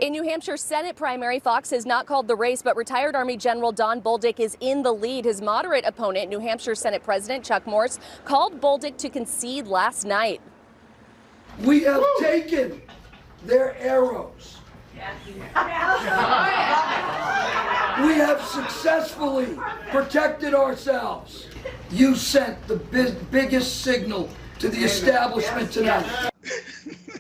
In New Hampshire Senate primary, Fox has not called the race, but retired Army General Don Bolduc is in the lead. His moderate opponent, New Hampshire Senate President Chuck Morse, called Bolduc to concede last night. We have taken their arrows. We have successfully protected ourselves. You sent the biggest signal to the establishment tonight.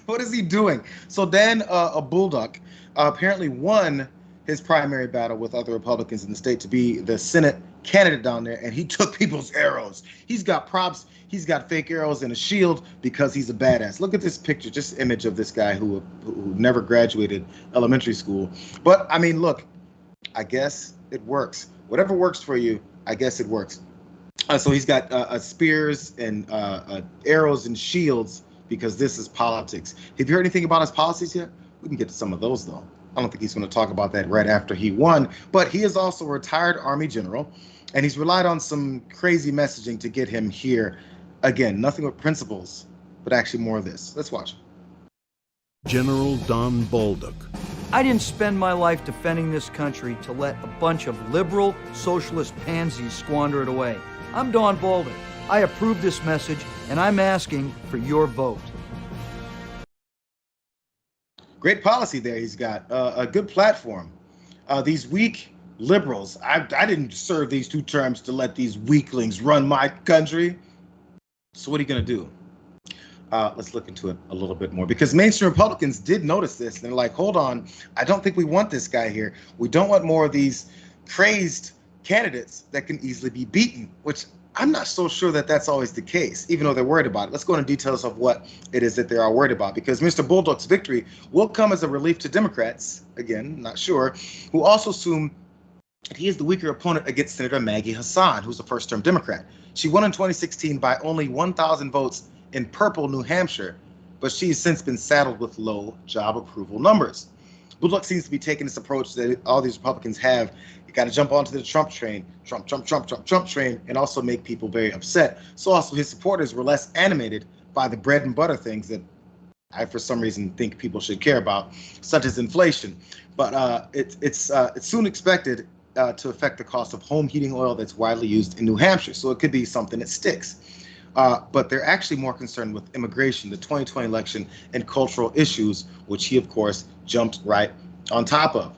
What is he doing? So Dan Bolduc apparently won his primary battle with other Republicans in the state to be the Senate candidate down there, and he took people's arrows. He's got props. He's got fake arrows and a shield because he's a badass. Look at this picture, just image of this guy who never graduated elementary school. But I mean, look, I guess it works. Whatever works for you, I guess it works. So he's got spears and arrows and shields because this is politics. Have you heard anything about his policies yet? We can get to some of those, though. I don't think he's going to talk about that right after he won. But he is also a retired Army general, and he's relied on some crazy messaging to get him here. Again, nothing with principles, but actually more of this. Let's watch. General Don Bolduc. I didn't spend my life defending this country to let a bunch of liberal socialist pansies squander it away. I'm Don Bolduc. I approve this message, and I'm asking for your vote. Great policy there he's got. A good platform. These weak liberals, I didn't serve these 2 terms to let these weaklings run my country. So what are you going to do? Let's look into it a little bit more, because mainstream Republicans did notice this. And they're like, hold on, I don't think we want this guy here. We don't want more of these crazed candidates that can easily be beaten, which I'm not so sure that that's always the case, even though they're worried about it. Let's go into details of what it is that they are worried about, because Mr. Bolduc's victory will come as a relief to Democrats, again, not sure, who also assume that he is the weaker opponent against Senator Maggie Hassan, who's a first-term Democrat. She won in 2016 by only 1,000 votes in purple New Hampshire, but she's since been saddled with low job approval numbers. Bolduc seems to be taking this approach that all these Republicans have. You got to jump onto the Trump train, Trump train, and also make people very upset. So also his supporters were less animated by the bread and butter things that I, for some reason, think people should care about, such as inflation. But it's soon expected to affect the cost of home heating oil that's widely used in New Hampshire. So it could be something that sticks. But they're actually more concerned with immigration, the 2020 election, and cultural issues, which he, of course, jumped right on top of.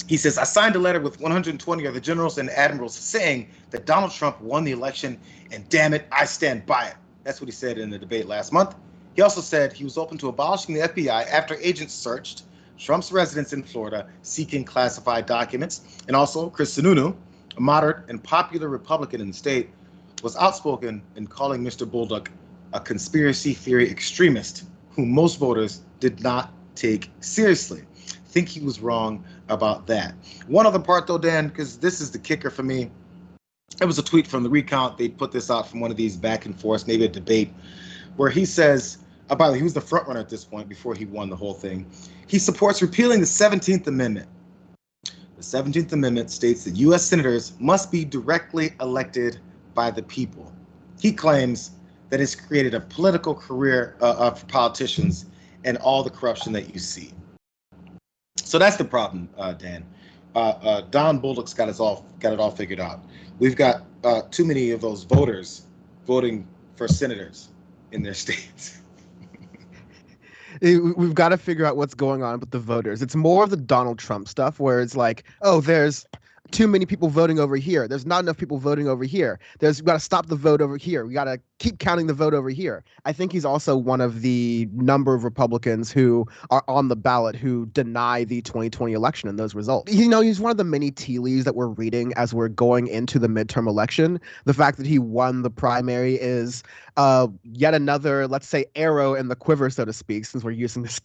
He says, I signed a letter with 120 other generals and admirals saying that Donald Trump won the election, and damn it, I stand by it. That's what he said in the debate last month. He also said he was open to abolishing the FBI after agents searched Trump's residence in Florida seeking classified documents. And also, Chris Sununu, a moderate and popular Republican in the state, was outspoken in calling Mr. Bolduc a conspiracy theory extremist whom most voters did not take seriously. I think he was wrong about that. One other part, though, Dan, because this is the kicker for me. It was a tweet from the recount. They put this out from one of these back and forth, maybe a debate, where he says, by the way, he was the front runner at this point before he won the whole thing. He supports repealing the 17th Amendment. The 17th Amendment states that U.S. senators must be directly elected by the people. He claims that it's created a political career for politicians and all the corruption that you see. So that's the problem, Dan. Don Bolduc's got it all figured out. We've got too many of those voters voting for senators in their states. We've got to figure out what's going on with the voters. It's more of the Donald Trump stuff where it's like, oh, there's too many people voting over here. There's not enough people voting over here. We've got to stop the vote over here. We got to keep counting the vote over here. I think he's also one of the number of Republicans who are on the ballot who deny the 2020 election and those results. You know, he's one of the many tea leaves that we're reading as we're going into the midterm election. The fact that he won the primary is yet another, let's say, arrow in the quiver, so to speak, since we're using this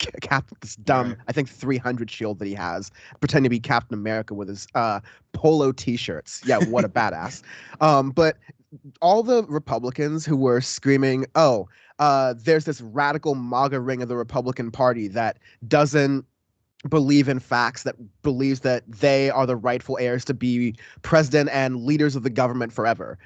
dumb, right, I think 300 shield that he has, pretending to be Captain America with his polo t-shirts. Yeah, what a badass. But all the Republicans who were screaming, there's this radical MAGA ring of the Republican Party that doesn't believe in facts, that believes that they are the rightful heirs to be president and leaders of the government forever,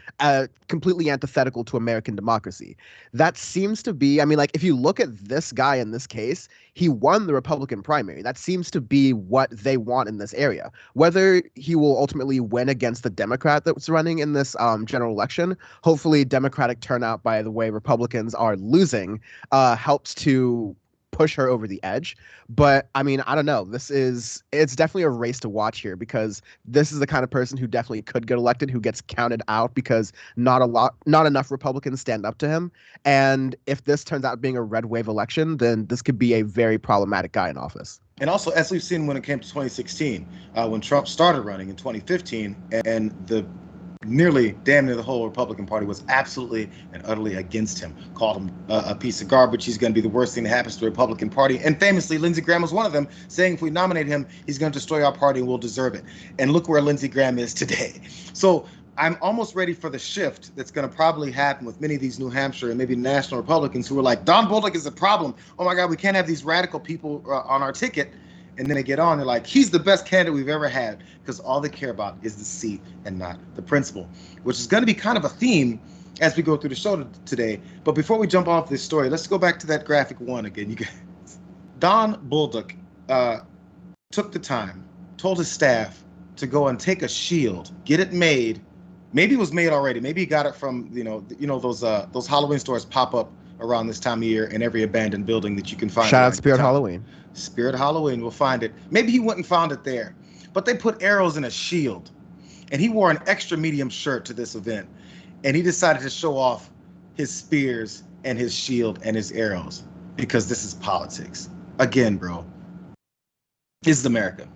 completely antithetical to American democracy. That seems to be, I mean, like, if you look at this guy in this case, he won the Republican primary. That seems to be what they want in this area. Whether he will ultimately win against the Democrat that's running in this general election, hopefully Democratic turnout, by the way Republicans are losing, helps to push her over the edge. But I mean, I don't know. It's definitely a race to watch here, because this is the kind of person who definitely could get elected, who gets counted out because not enough Republicans stand up to him. And if this turns out being a red wave election, then this could be a very problematic guy in office. And also, as we've seen when it came to 2016, when Trump started running in 2015, and nearly damn near the whole Republican Party was absolutely and utterly against him, called him a piece of garbage. He's going to be the worst thing that happens to the Republican Party. And famously, Lindsey Graham was one of them, saying if we nominate him, he's going to destroy our party and we'll deserve it. And look where Lindsey Graham is today. So I'm almost ready for the shift that's going to probably happen with many of these New Hampshire and maybe national Republicans who are like, Don Bolduc is a problem. Oh my God, we can't have these radical people on our ticket. And then they get on, they're like, he's the best candidate we've ever had, because all they care about is the seat and not the principle, which is going to be kind of a theme as we go through the show today. But before we jump off this story, let's go back to that graphic one again, you guys. Don Bolduc took the time, told his staff to go and take a shield, get it made. Maybe it was made already. Maybe he got it from, those Halloween stores pop up around this time of year in every abandoned building that you can find. Shout out Spirit Halloween. Spirit Halloween, we'll find it. Maybe he went and found it there. But they put arrows in a shield. And he wore an extra medium shirt to this event. And he decided to show off his spears and his shield and his arrows, because this is politics. Again, bro, this is America.